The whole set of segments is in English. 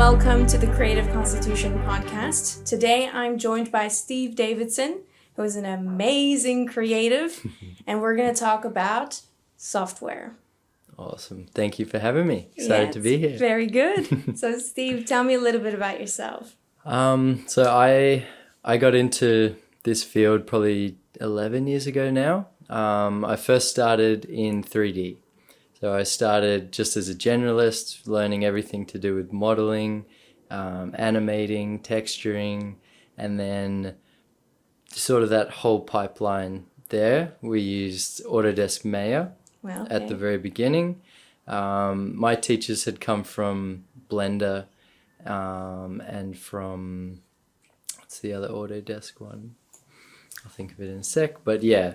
welcome to the Creative Constitution podcast. Today I'm joined by Steve Davidson, who is an amazing creative, and we're going to talk about software. Awesome. Thank you for having me. Excited to be here. Very good. So Steve, tell me a little bit about yourself. So I got into this field probably 11 years ago now. I first started in 3D. So I started just as a generalist, learning everything to do with modeling, animating, texturing, and then sort of that whole pipeline there. We used AutoDesk Maya at the very beginning. My teachers had come from Blender and from, what's the other AutoDesk one? I'll think of it in a sec. But yeah,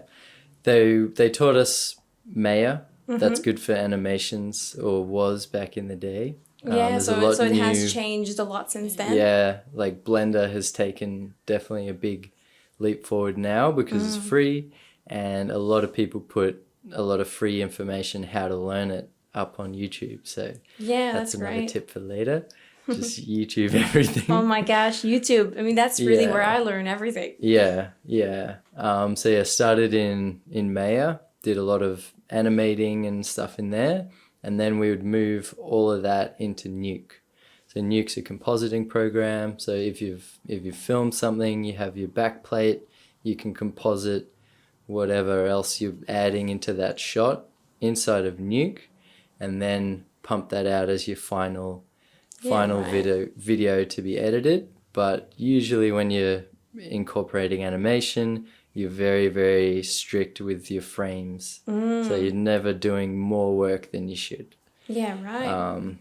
they taught us Maya. Mm-hmm. That's good for animations, or was back in the day. Yeah, so it has changed a lot since then. Yeah, like Blender has taken definitely a big leap forward now because it's free, and a lot of people put a lot of free information how to learn it up on YouTube. So yeah, that's another great tip for later. Just YouTube everything. Oh my gosh, YouTube. I mean, that's really where I learn everything. Yeah. Started in Maya, did a lot of animating and stuff in there, and then we would move all of that into Nuke. So Nuke's a compositing program. So if you've filmed something, you have your backplate, you can composite whatever else you're adding into that shot inside of Nuke, and then pump that out as your final video to be edited. But usually when you're incorporating animation, you're very, very strict with your frames. So you're never doing more work than you should. Yeah, right.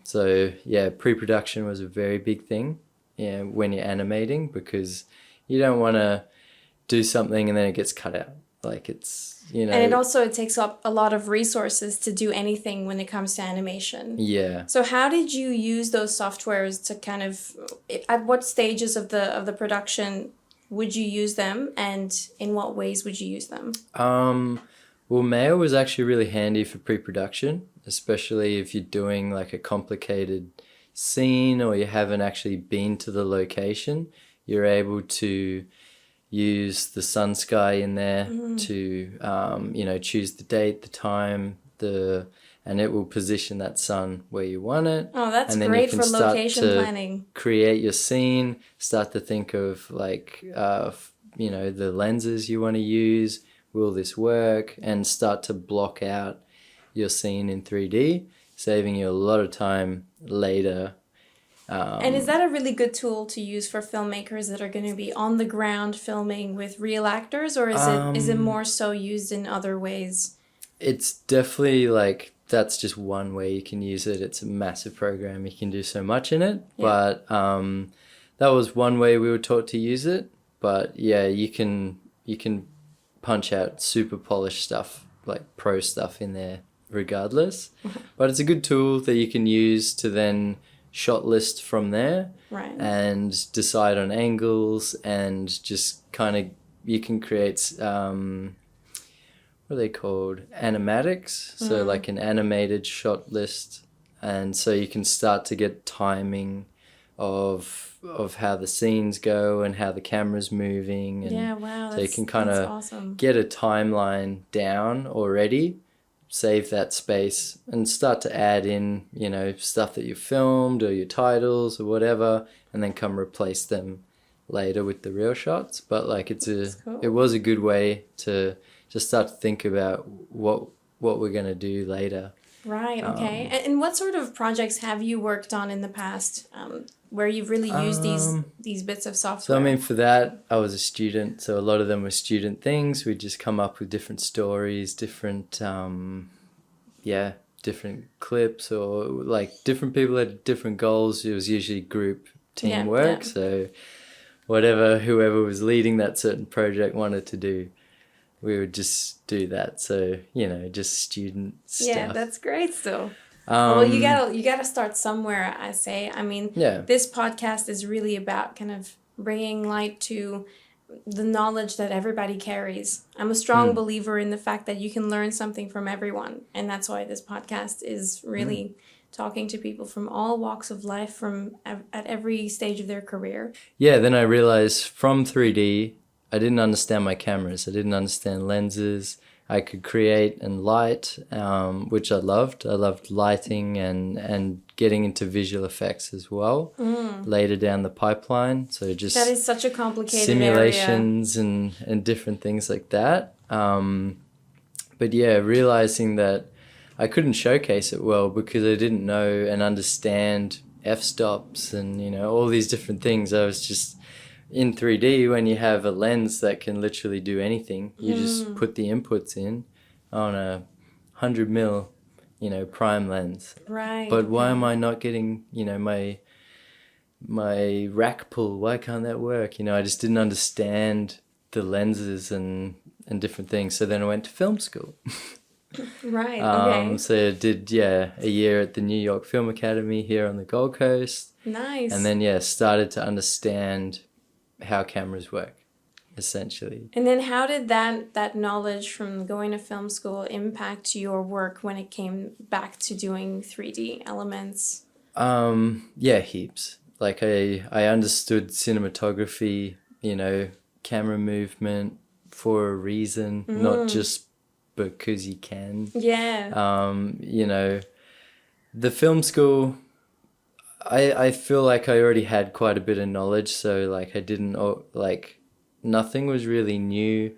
Pre-production was a very big thing when you're animating, because you don't want to do something and then it gets cut out. Like it's, And it takes up a lot of resources to do anything when it comes to animation. Yeah. So how did you use those softwares to kind of, at what stages of the production would you use them, and in what ways would you use them? Well, Maya was actually really handy for pre-production, especially if you're doing like a complicated scene or you haven't actually been to the location. You're able to use the sun sky in there to, choose the date, the time, and it will position that sun where you want it. Oh, that's great for location planning. Create your scene, start to think of like, the lenses you want to use. Will this work? And start to block out your scene in 3D, saving you a lot of time later. And is that a really good tool to use for filmmakers that are going to be on the ground filming with real actors, or is it more so used in other ways? It's definitely like, that's just one way you can use it. It's a massive program. You can do so much in it. Yeah. But that was one way we were taught to use it. But yeah, you can punch out super polished stuff, like pro stuff in there regardless. But it's a good tool that you can use to then shot list from there. Right. And decide on angles, and just kind of, you can create what are they called? Animatics. So like an animated shot list. And so you can start to get timing of how the scenes go and how the camera's moving. And so you can kind of get a timeline down already, save that space, and start to add in, stuff that you filmed or your titles or whatever, and then come replace them later with the real shots. But like it was a good way to just start to think about what we're going to do later. Right, okay. And what sort of projects have you worked on in the past where you've really used these bits of software? So, for that, I was a student, so a lot of them were student things. We'd just come up with different stories, different clips, or like different people had different goals. It was usually group teamwork, so whoever was leading that certain project wanted to do, we would just do that. So, just student stuff. Yeah, that's great still. Well, you gotta start somewhere, I say. This podcast is really about kind of bringing light to the knowledge that everybody carries. I'm a strong believer in the fact that you can learn something from everyone. And that's why this podcast is really talking to people from all walks of life at every stage of their career. Yeah, then I realized from 3D, I didn't understand my cameras. I didn't understand lenses. I could create and light, which I loved. I loved lighting and getting into visual effects as well. Later down the pipeline. So just that is such a complicated simulations area. and different things like that. But yeah, realizing that I couldn't showcase it well because I didn't know and understand f-stops and, you know, all these different things. I was just in 3D, when you have a lens that can literally do anything, you just put the inputs in on a 100mm, you know, prime lens. Right. But why am I not getting, you know, my rack pull? Why can't that work? You know, I just didn't understand the lenses and different things. So then I went to film school. Right. Okay. So I did a year at the New York Film Academy here on the Gold Coast. Nice. And then started to understand how cameras work, essentially. And then how did that knowledge from going to film school impact your work when it came back to doing 3D elements? Heaps. Like I understood cinematography, you know, camera movement for a reason, not just because you can. Yeah. You know, the film school, I feel like I already had quite a bit of knowledge, so like I didn't, like nothing was really new,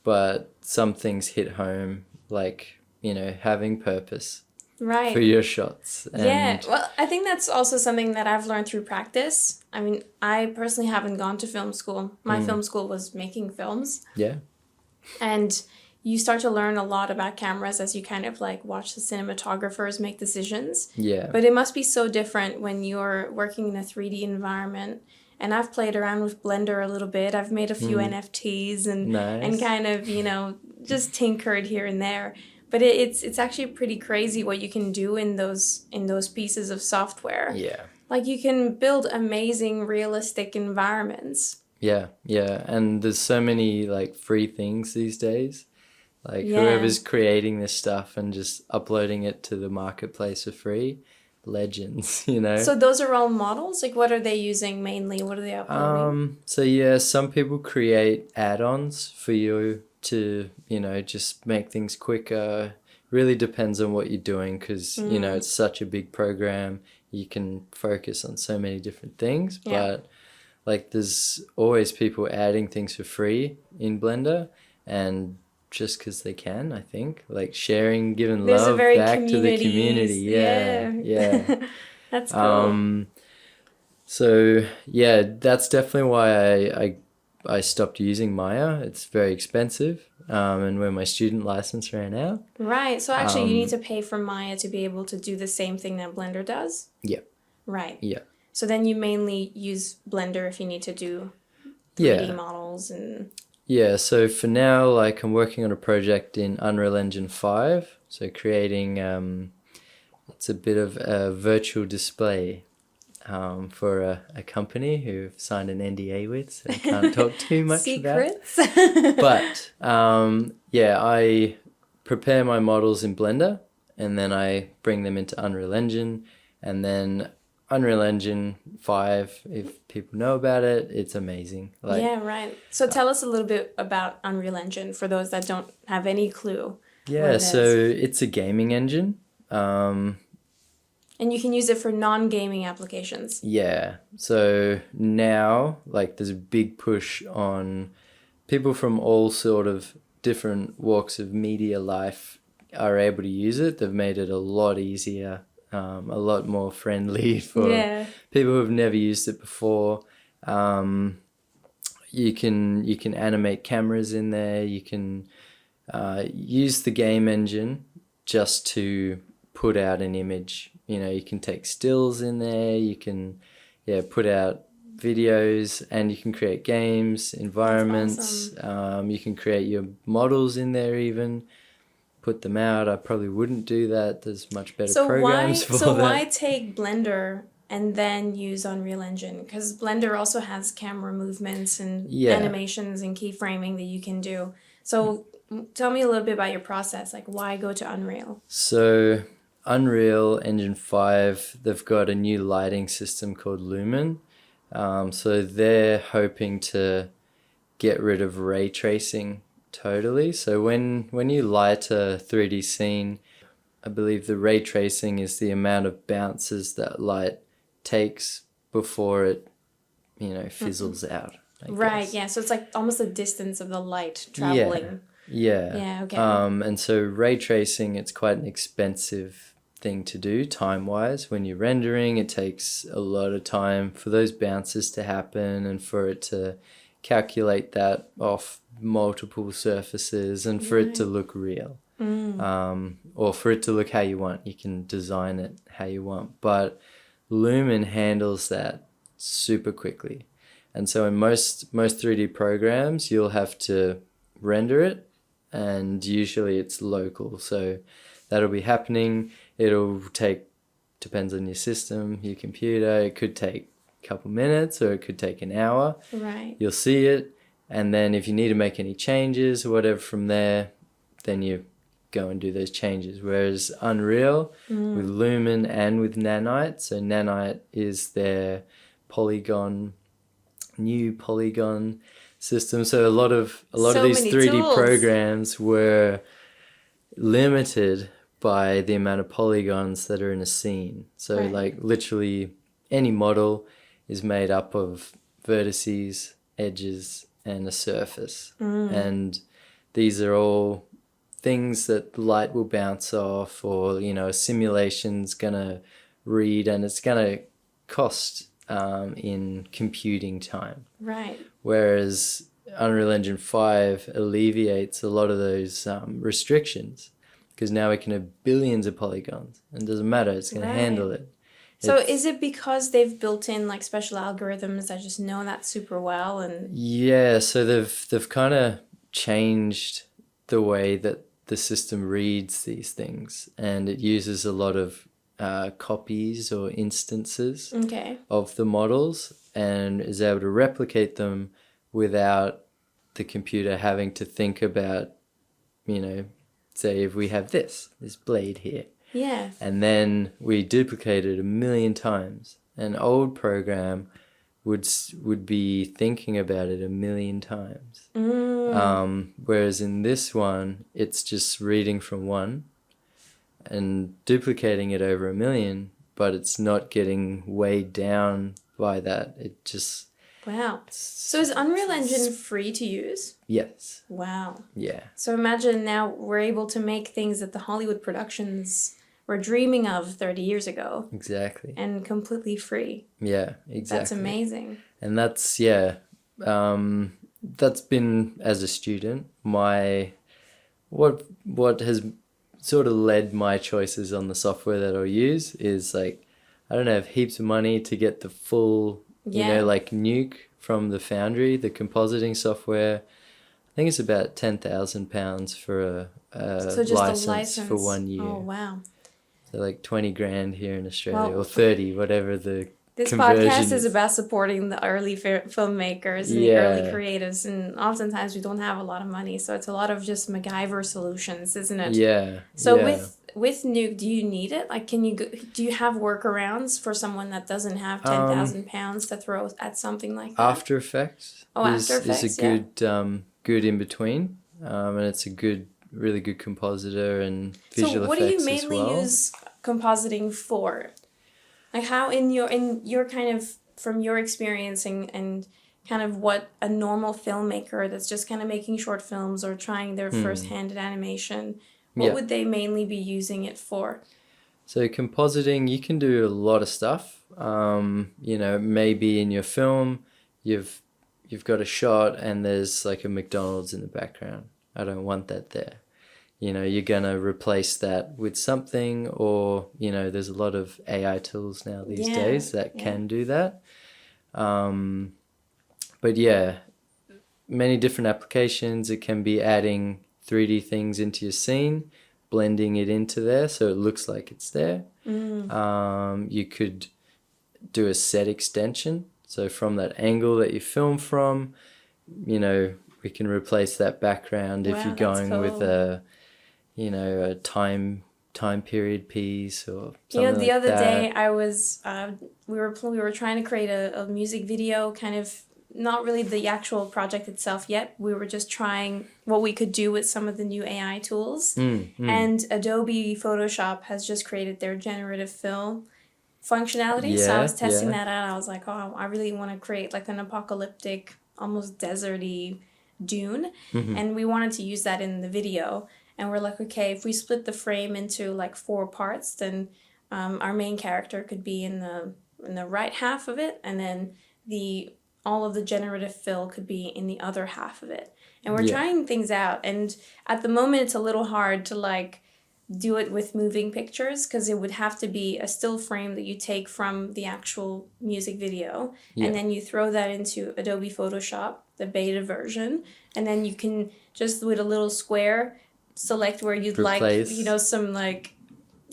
but some things hit home, like, you know, having purpose. Right. For your shots. And well, I think that's also something that I've learned through practice. I mean, I personally haven't gone to film school. My film school was making films. Yeah. And you start to learn a lot about cameras as you kind of like watch the cinematographers make decisions. Yeah. But it must be so different when you're working in a 3D environment. And I've played around with Blender a little bit. I've made a few NFTs and kind of, you know, just tinkered here and there. But it's actually pretty crazy what you can do in those pieces of software. Yeah. Like you can build amazing realistic environments. Yeah, and there's so many like free things these days. Like whoever's creating this stuff and just uploading it to the marketplace for free, legends, you know. So those are all models? Like what are they using mainly? What are they uploading? So some people create add-ons for you to, you know, just make things quicker. Really depends on what you're doing because, you know, it's such a big program. You can focus on so many different things, but like there's always people adding things for free in Blender and just because they can, I think, like sharing, giving love back to the community. Yeah. That's cool. So that's definitely why I stopped using Maya. It's very expensive, and when my student license ran out. Right. So actually, you need to pay for Maya to be able to do the same thing that Blender does. Yeah. Right. Yeah. So then you mainly use Blender if you need to do 3D models and... Yeah, so for now, like I'm working on a project in Unreal Engine 5. So creating, it's a bit of a virtual display for a company who I've signed an NDA with, so I can't talk too much Secrets. But I prepare my models in Blender and then I bring them into Unreal Engine, and then Unreal Engine 5, if people know about it, it's amazing. Like, yeah, right. So tell us a little bit about Unreal Engine for those that don't have any clue. Yeah, so it's a gaming engine. And you can use it for non-gaming applications. Yeah, so now like there's a big push on people from all sort of different walks of media life are able to use it. They've made it a lot easier. A lot more friendly for people who have never used it before. You can animate cameras in there. You can use the game engine just to put out an image. You know, you can take stills in there. You can put out videos, and you can create games, environments. Awesome. You can create your models in there even. Put them out. I probably wouldn't do that. There's much better programs for that. So why take Blender and then use Unreal Engine? Because Blender also has camera movements and animations and keyframing that you can do. So tell me a little bit about your process. Like why go to Unreal? So Unreal Engine 5, they've got a new lighting system called Lumen. So they're hoping to get rid of ray tracing totally. So when you light a 3D scene, I believe the ray tracing is the amount of bounces that light takes before it, fizzles out. Right, guess. yeah. So it's like almost the distance of the light traveling. Yeah. Yeah, okay. And so ray tracing, it's quite an expensive thing to do time-wise. When you're rendering, it takes a lot of time for those bounces to happen and for it to calculate that off multiple surfaces and for it to look real. Or for it to look how you want. You can design it how you want. But Lumen handles that super quickly. And so in most 3D programs, you'll have to render it, and usually it's local. So that'll be happening. It'll take, depends on your system, your computer. It could take a couple minutes or it could take an hour. Right. You'll see it, and then if you need to make any changes or whatever from there, then you go and do those changes. Whereas Unreal with Lumen and with Nanite, so Nanite is their new polygon system. So a lot of these 3D tools. Programs were limited by the amount of polygons that are in a scene. So like literally any model is made up of vertices, edges, and a surface. And these are all things that light will bounce off, or a simulation's gonna read, and it's gonna cost in computing time. Right. Whereas Unreal Engine 5 alleviates a lot of those restrictions, because now we can have billions of polygons, and it doesn't matter, it's going to handle it. So is it because they've built in like special algorithms that just know that super well? And yeah, so they've kind of changed the way that the system reads these things, and it uses a lot of copies or instances of the models, and is able to replicate them without the computer having to think about, say if we have this blade here. Yeah. And then we duplicate it 1,000,000 times. An old program would be thinking about it 1,000,000 times. Whereas in this one, it's just reading from one and duplicating it over 1,000,000, but it's not getting weighed down by that. It just... Wow. So is Unreal Engine free to use? Yes. Wow. Yeah. So imagine now we're able to make things that the Hollywood productions were dreaming of 30 years ago. Exactly. And completely free. Yeah, exactly. That's amazing. And that's, that's been, as a student, what has sort of led my choices on the software that I'll use is like, I don't have heaps of money to get the full, like Nuke from the Foundry, the compositing software. I think it's about £10,000 for a license for 1 year. Oh, wow. So like 20 grand here in Australia, or 30, whatever the This podcast is about supporting the early filmmakers and the early creatives, and oftentimes we don't have a lot of money, so it's a lot of just MacGyver solutions, isn't it? Yeah. So with Nuke, do you need it? Like, do you have workarounds for someone that doesn't have £10,000 to throw at something like that? After Effects. After Effects is a good in between, and it's a really good compositor and visual effects as well. So what do you mainly use compositing for? Like how in your kind of, from your experience and kind of what a normal filmmaker that's just kind of making short films or trying their first-handed animation, what would they mainly be using it for? So compositing, you can do a lot of stuff. Maybe in your film, you've got a shot and there's like a McDonald's in the background. I don't want that there. You're going to replace that with something, or, there's a lot of AI tools now these days that can do that. But yeah, many different applications. It can be adding 3D things into your scene, blending it into there so it looks like it's there. You could do a set extension. So from that angle that you film from, we can replace that background if you're going with a time time period piece or something the other that. day I was we were trying to create a music video, kind of not really the actual project itself yet. We were just trying what we could do with some of the new AI tools. And Adobe Photoshop has just created their generative fill functionality. So I was testing that out. I was like, oh, I really want to create like an apocalyptic, almost deserty dune. And we wanted to use that in the video. And we're like, okay, if we split the frame into like 4 parts, then our main character could be in the right half of it, and then all of the generative fill could be in the other half of it. And we're trying things out. And at the moment, it's a little hard to like do it with moving pictures, because it would have to be a still frame that you take from the actual music video. And then you throw that into Adobe Photoshop, the beta version. And then you can just, with a little square, select where you'd like, some like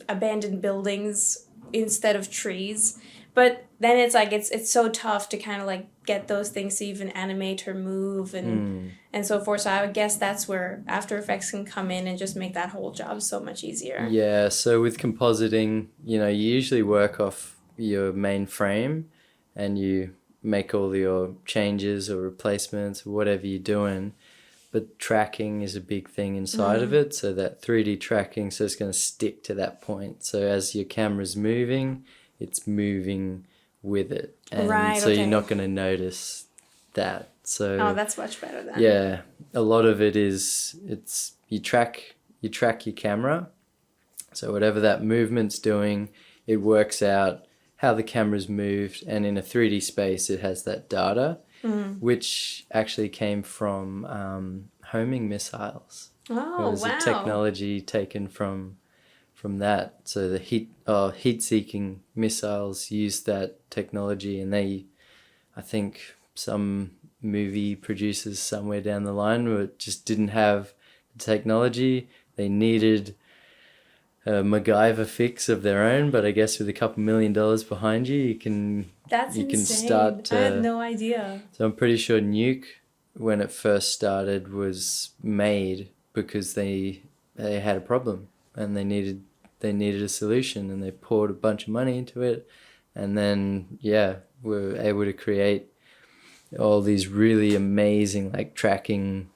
abandoned buildings instead of trees. But then it's like it's so tough to kind of like get those things to even animate or move and so forth. So I would guess that's where After Effects can come in and just make that whole job so much easier. Yeah, so with compositing, you usually work off your main frame and you make all your changes or replacements or whatever you're doing. But tracking is a big thing inside of it. So that 3D tracking, so it's going to stick to that point. So as your camera's moving, it's moving with it. And so you're not going to notice that. So that's much better then. Yeah. A lot of it is, you track your camera. So whatever that movement's doing, it works out how the camera's moved. And in a 3D space, it has that data. Which actually came from homing missiles. Oh, it was a technology taken from that. So the heat-seeking missiles used that technology, and I think some movie producers somewhere down the line just didn't have the technology. They needed a MacGyver fix of their own, but I guess with a couple $1 million behind you, you can start to... I had no idea. So I'm pretty sure Nuke, when it first started, was made because they had a problem and they needed a solution, and they poured a bunch of money into it, and then were able to create all these really amazing like tracking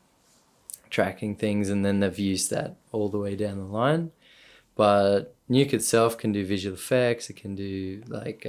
things, and then they've used that all the way down the line. But Nuke itself can do visual effects. It can do like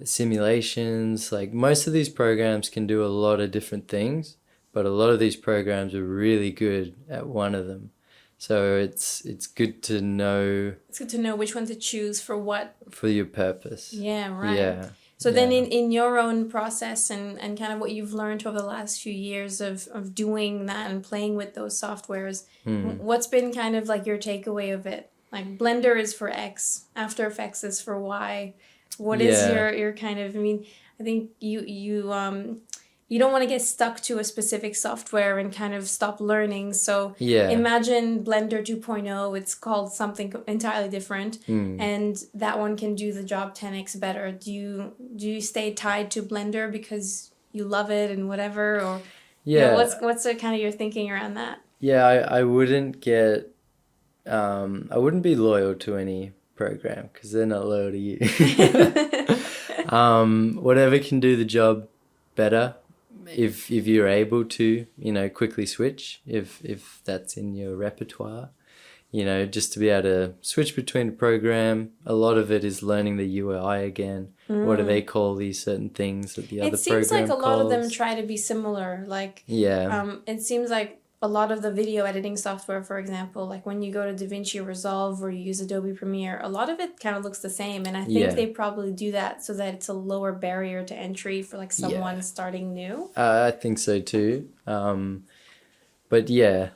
simulations. Like most of these programs can do a lot of different things, but a lot of these programs are really good at one of them. So it's good to know. It's good to know which one to choose for what. For your purpose. Yeah, right. Yeah. So then in your own process and kind of what you've learned over the last few years of doing that and playing with those softwares, what's been kind of like your takeaway of it? Like Blender is for X, After Effects is for Y. What is your kind of, I think you don't want to get stuck to a specific software and kind of stop learning. So imagine Blender 2.0, it's called something entirely different, and that one can do the job 10x better. Do you stay tied to Blender because you love it and whatever, or what's the kind of your thinking around that? I wouldn't get I wouldn't be loyal to any program because they're not loyal to you. Whatever can do the job better. If you're able to, quickly switch, if that's in your repertoire, just to be able to switch between a program. A lot of it is learning the UI again. What do they call these certain things that the other program calls? It seems like a lot of them try to be similar. Like, it seems like a lot of the video editing software, for example, like when you go to DaVinci Resolve or you use Adobe Premiere, a lot of it kind of looks the same. And I think they probably do that so that it's a lower barrier to entry for like someone starting new. I think so too. But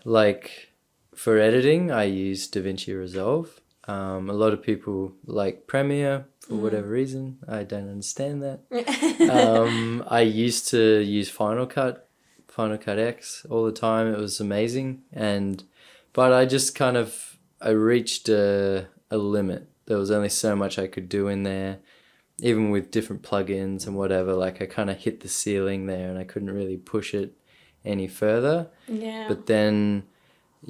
like for editing, I use DaVinci Resolve. A lot of people like Premiere for whatever reason. I don't understand that. I used to use Final Cut X all the time. It was amazing, but I just I reached a limit. There was only so much I could do in there, even with different plugins and whatever. Like I kind of hit the ceiling there, and I couldn't really push it any further. But then,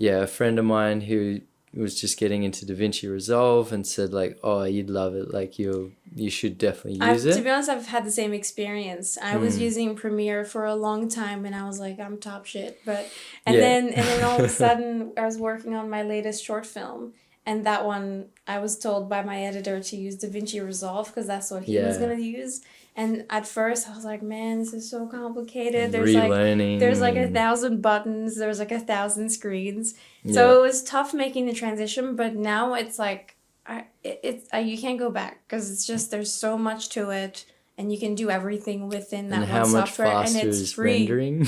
a friend of mine who was just getting into DaVinci Resolve and said like, oh, you'd love it. Like you should definitely use it. To be honest, I've had the same experience. I was using Premiere for a long time and I was like, I'm top shit. And then all of a sudden I was working on my latest short film. And that one, I was told by my editor to use DaVinci Resolve because that's what he was going to use. And at first, I was like, man, this is so complicated. There's like 1,000 buttons. There's like 1,000 screens. So it was tough making the transition. But now it's like, you can't go back because it's just, there's so much to it. And you can do everything within that one software. And it's free. Rendering?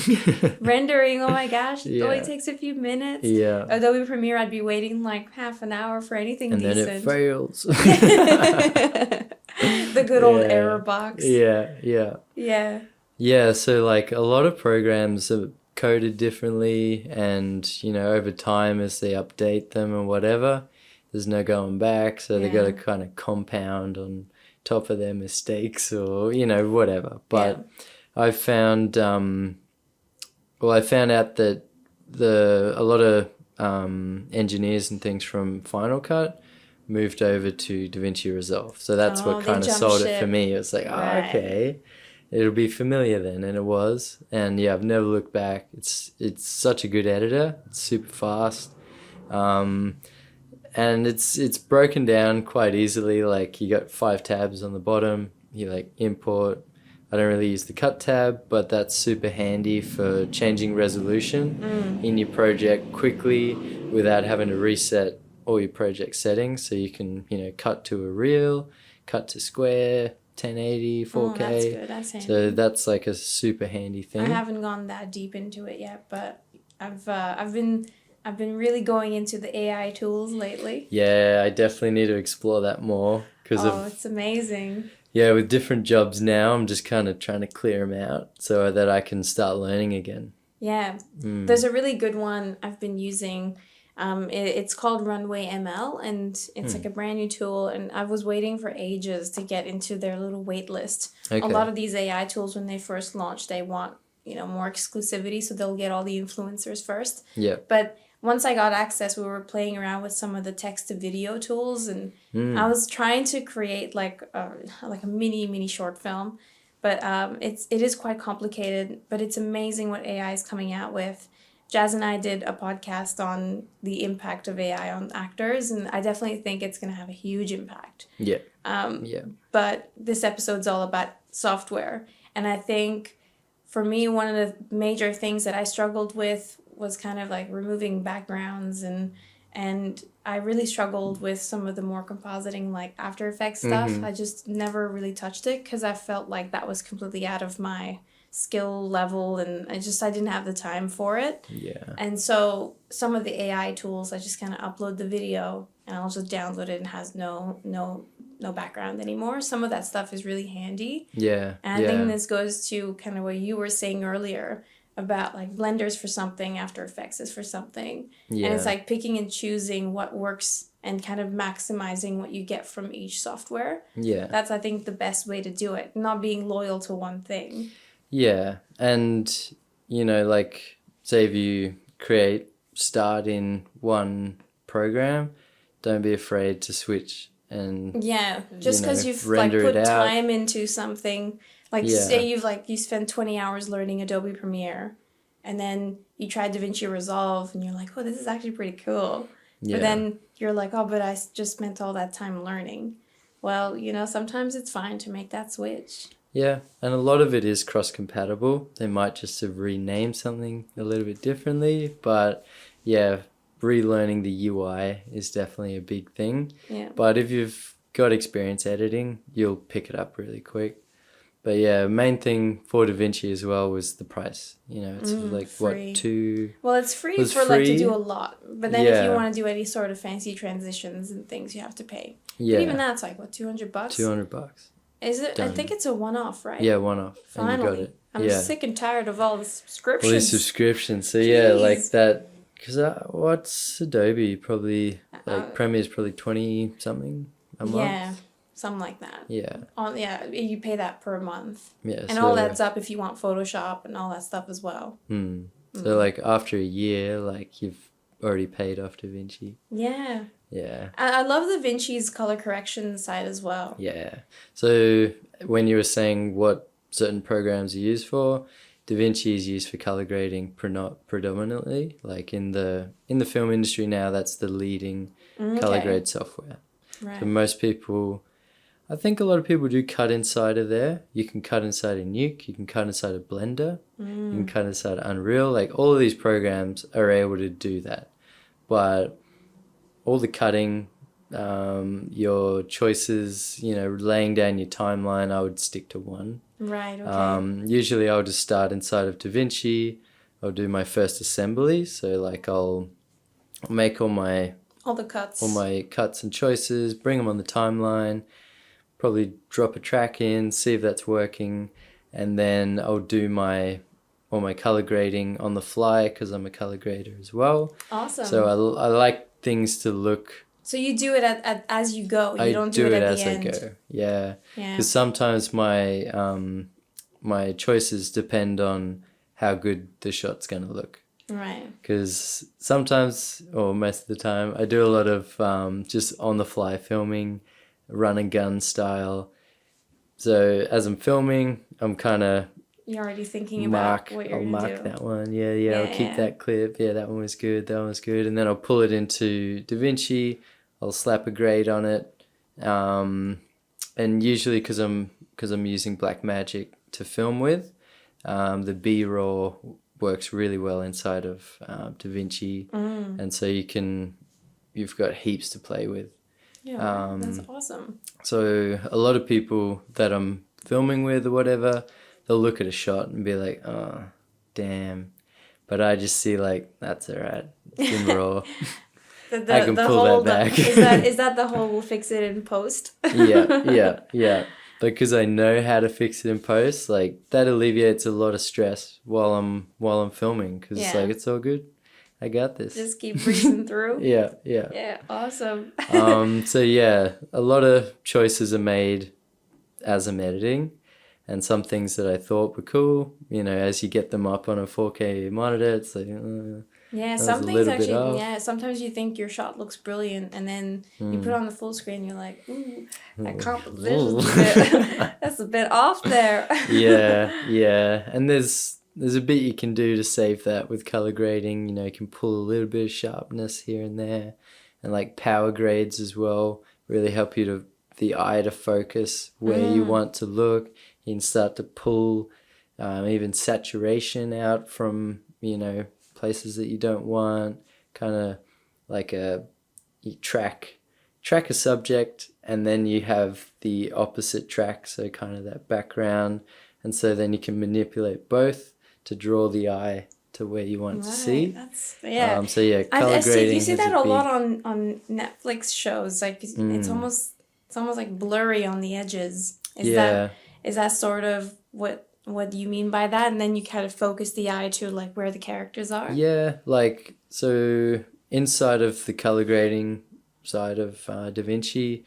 Rendering, oh my gosh. It only takes a few minutes. Yeah. Adobe Premiere, I'd be waiting like half an hour for anything decent. And then it fails. The good old error box. Yeah, so like a lot of programs are coded differently, and over time as they update them or whatever, there's no going back, so they got to kind of compound on top of their mistakes or whatever. But I found out that a lot of engineers and things from Final Cut moved over to DaVinci Resolve. So that's what kind of sold it for me. It was like, okay, it'll be familiar then. And it was. And yeah, I've never looked back. It's such a good editor. It's super fast. And it's broken down quite easily. Like you got 5 tabs on the bottom. You like import. I don't really use the cut tab, but that's super handy for changing resolution in your project quickly without having to reset all your project settings. So you can, cut to a reel, cut to square, 1080, 4K. Oh, that's good. That's handy. So that's like a super handy thing. I haven't gone that deep into it yet, but I've been really going into the AI tools lately. Yeah, I definitely need to explore that more it's amazing. Yeah, with different jobs now, I'm just kind of trying to clear them out so that I can start learning again. Yeah, there's a really good one I've been using. It's called Runway ML, and it's like a brand new tool, and I was waiting for ages to get into their little wait list. Okay. A lot of these AI tools, when they first launch, they want more exclusivity, so they'll get all the influencers first. Yeah. But once I got access, we were playing around with some of the text to video tools, and I was trying to create like a mini short film, but it is quite complicated. But it's amazing what AI is coming out with. Jazz and I did a podcast on the impact of AI on actors, and I definitely think it's going to have a huge impact. Yeah. But this episode's all about software, and I think for me, one of the major things that I struggled with was kind of like removing backgrounds, and I really struggled with some of the more compositing, like After Effects stuff. I just never really touched it because I felt like that was completely out of my skill level, and I didn't have the time for it. Yeah. And so some of the AI tools, I just kind of upload the video and I'll just download it and has no background anymore. Some of that stuff is really handy. Yeah. And I think this goes to kind of what you were saying earlier about like Blender's for something, After Effects is for something. Yeah. And it's like picking and choosing what works and kind of maximizing what you get from each software. Yeah. That's, I think, the best way to do it. Not being loyal to one thing. Yeah. And, like, say if you start in one program, don't be afraid to switch and just because you've like put time into something, like say you spend 20 hours learning Adobe Premiere, and then you try DaVinci Resolve and you're like, oh, this is actually pretty cool. But then you're like, oh, but I just spent all that time learning. Well, sometimes it's fine to make that switch. Yeah, and a lot of it is cross-compatible. They might just have renamed something a little bit differently, but yeah, relearning the UI is definitely a big thing. Yeah. But if you've got experience editing, you'll pick it up really quick. But yeah, main thing for DaVinci as well was the price. It's like free. What, $2? Well, it's free like to do a lot. But then if you want to do any sort of fancy transitions and things, you have to pay. Yeah. But even that's like, what, $200? $200. Is it? Done. I think it's a one-off, right? Yeah, one-off. Finally. And you got it. I'm sick and tired of all the subscriptions. All these subscriptions. So yeah, like that. Because what's Adobe? Probably, like Premiere's probably 20-something a month. Yeah, something like that. Yeah. You pay that per month. Yeah. And all that's up if you want Photoshop and all that stuff as well. So like after a year, like you've already paid off DaVinci. Yeah. Yeah. I love DaVinci's color correction side as well. Yeah. So when you were saying what certain programs are used for, DaVinci is used for color grading predominantly. Like in the film industry now, that's the leading color grade software. Right. So most people, I think a lot of people do cut inside of there. You can cut inside of Nuke, you can cut inside of Blender, you can cut inside of Unreal. Like all of these programs are able to do that. But all the cutting, your choices, you know, laying down your timeline, I would stick to one. Right, okay. Usually I'll just start inside of DaVinci. I'll do my first assembly. So like I'll make all my cuts and choices, bring them on the timeline, probably drop a track in, see if that's working, and then I'll do all my color grading on the fly because I'm a color grader as well. Awesome. So I like things to look. So you do it as you go. You don't do it at the end. I go. Yeah. Because sometimes my choices depend on how good the shot's going to look. Right. Because sometimes, or most of the time, I do a lot of just on the fly filming, run and gun style. So as I'm filming, I'm kind of you're already thinking about what you're going to do. I'll mark that one. Yeah, I'll keep that clip. Yeah, that one was good. And then I'll pull it into DaVinci. I'll slap a grade on it. And usually because I'm using Blackmagic to film with, the B-roll works really well inside of DaVinci. And so you've got heaps to play with. Yeah, that's awesome. So a lot of people that I'm filming with or whatever, they'll look at a shot and be like, oh, damn. But I just see like, that's all right. It's in raw. I can pull that back. Is that the whole we'll fix it in post? Yeah. Because I know how to fix it in post, like that alleviates a lot of stress while I'm filming. Because like it's all good. I got this. Just keep breezing through. Yeah. Yeah, awesome. So yeah, a lot of choices are made as I'm editing. And some things that I thought were cool, you know, as you get them up on a 4K monitor, it's like, some things actually, sometimes you think your shot looks brilliant, and then you put on the full screen, you're like, ooh, that composition's that's a bit off there. Yeah. And there's a bit you can do to save that with color grading. You know, you can pull a little bit of sharpness here and there, and like power grades as well really help the eye to focus where you want to look. You can start to pull even saturation out from, you know, places that you don't want. Kind of like you track a subject, and then you have the opposite track, so kind of that background. And so then you can manipulate both to draw the eye to where you want to see. That's, color grading. You see that a lot on Netflix shows. Like it's almost like blurry on the edges. Is that sort of what you mean by that? And then you kind of focus the eye to like where the characters are? Yeah, like so inside of the color grading side of DaVinci,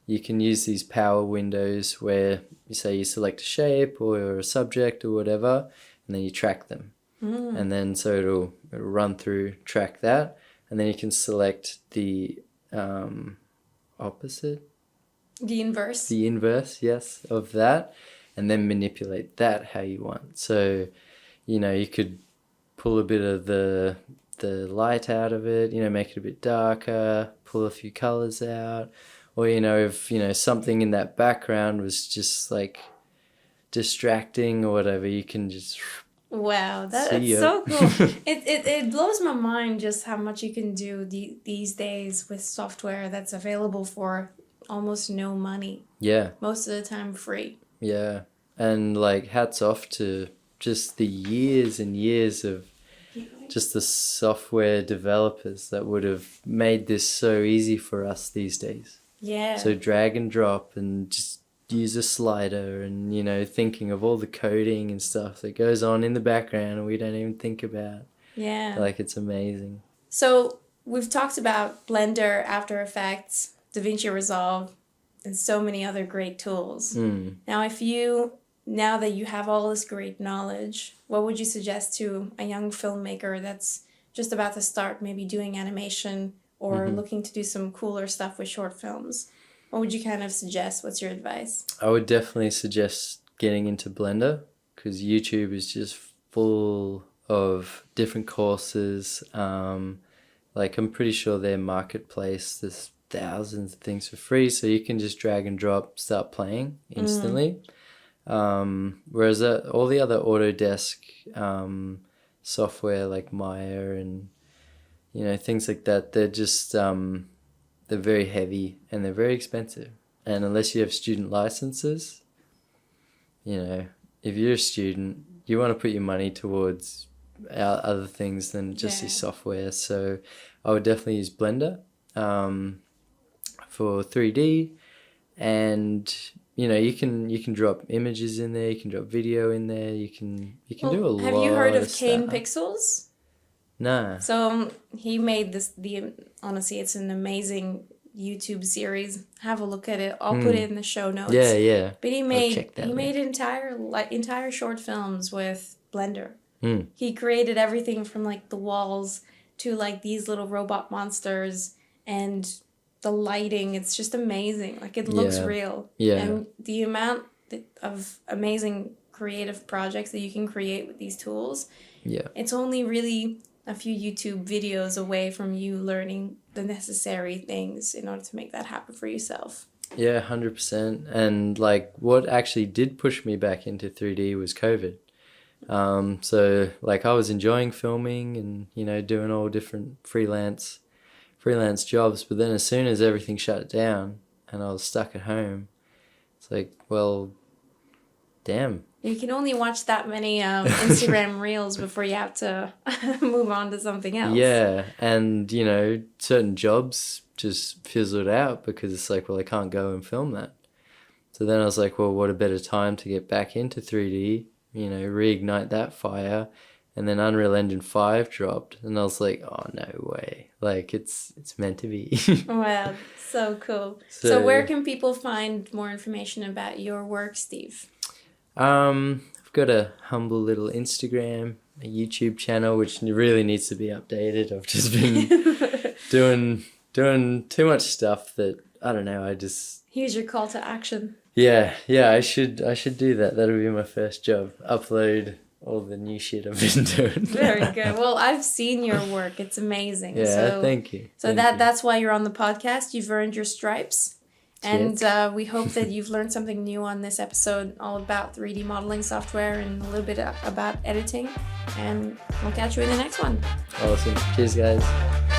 you can use these power windows where you select a shape or a subject or whatever, and then you track them. And then so it'll run through, track that, and then you can select the opposite. The inverse. The inverse, yes, of that, and then manipulate that how you want. So, you know, you could pull a bit of the light out of it, you know, make it a bit darker, pull a few colors out, or, you know, if, you know, something in that background was just like distracting or whatever, you can just... Wow, that's so cool. It blows my mind just how much you can do these days with software that's available for almost no money. Yeah. Most of the time free. Yeah. And like hats off to just the years and years of just the software developers that would have made this so easy for us these days. Yeah. So drag and drop and just use a slider and, you know, thinking of all the coding and stuff that goes on in the background and we don't even think about. Yeah. Like it's amazing. So we've talked about Blender, After Effects, DaVinci Resolve, and so many other great tools. Now, that you have all this great knowledge, what would you suggest to a young filmmaker that's just about to start maybe doing animation or looking to do some cooler stuff with short films, what would you kind of suggest? What's your advice? I would definitely suggest getting into Blender, because YouTube is just full of different courses. Like, I'm pretty sure their marketplace, there's thousands of things for free, so you can just drag and drop, start playing instantly. Whereas all the other Autodesk software like Maya and, you know, things like that, they're just they're very heavy and they're very expensive. And unless you have student licenses, you know, if you're a student, you want to put your money towards other things than just your software. So I would definitely use Blender for 3D, and you know, you can drop images in there, you can drop video in there, you can do a lot. Have you heard of 𝐇𝐎𝐿? Nah. So he made honestly, it's an amazing YouTube series. Have a look at it. I'll put it in the show notes. Yeah. But he made entire short films with Blender. He created everything from like the walls to like these little robot monsters and the lighting. It's just amazing. Like, it looks real. Yeah. And the amount of amazing creative projects that you can create with these tools. Yeah. It's only really a few YouTube videos away from you learning the necessary things in order to make that happen for yourself. Yeah, 100%. And like, what actually did push me back into 3D was COVID. So like, I was enjoying filming and, you know, doing all different freelance jobs, but then as soon as everything shut down and I was stuck at home, it's like, well, damn. You can only watch that many Instagram reels before you have to move on to something else. Yeah, and, you know, certain jobs just fizzled out because it's like, well, I can't go and film that. So then I was like, well, what a better time to get back into 3D, you know, reignite that fire. And then Unreal Engine 5 dropped, and I was like, oh, no way. Like, it's meant to be. Wow, so cool. So where can people find more information about your work, Steve? I've got a humble little Instagram, a YouTube channel, which really needs to be updated. I've just been doing too much stuff that, I don't know, Here's your call to action. Yeah, I should do that. That'll be my first job. Upload all the new shit I've been doing. Very good. Well, I've seen your work. It's amazing. Yeah, thank you. So that's why you're on the podcast. You've earned your stripes. And we hope that you've learned something new on this episode, all about 3D modeling software and a little bit about editing. And we'll catch you in the next one. Awesome. Cheers, guys.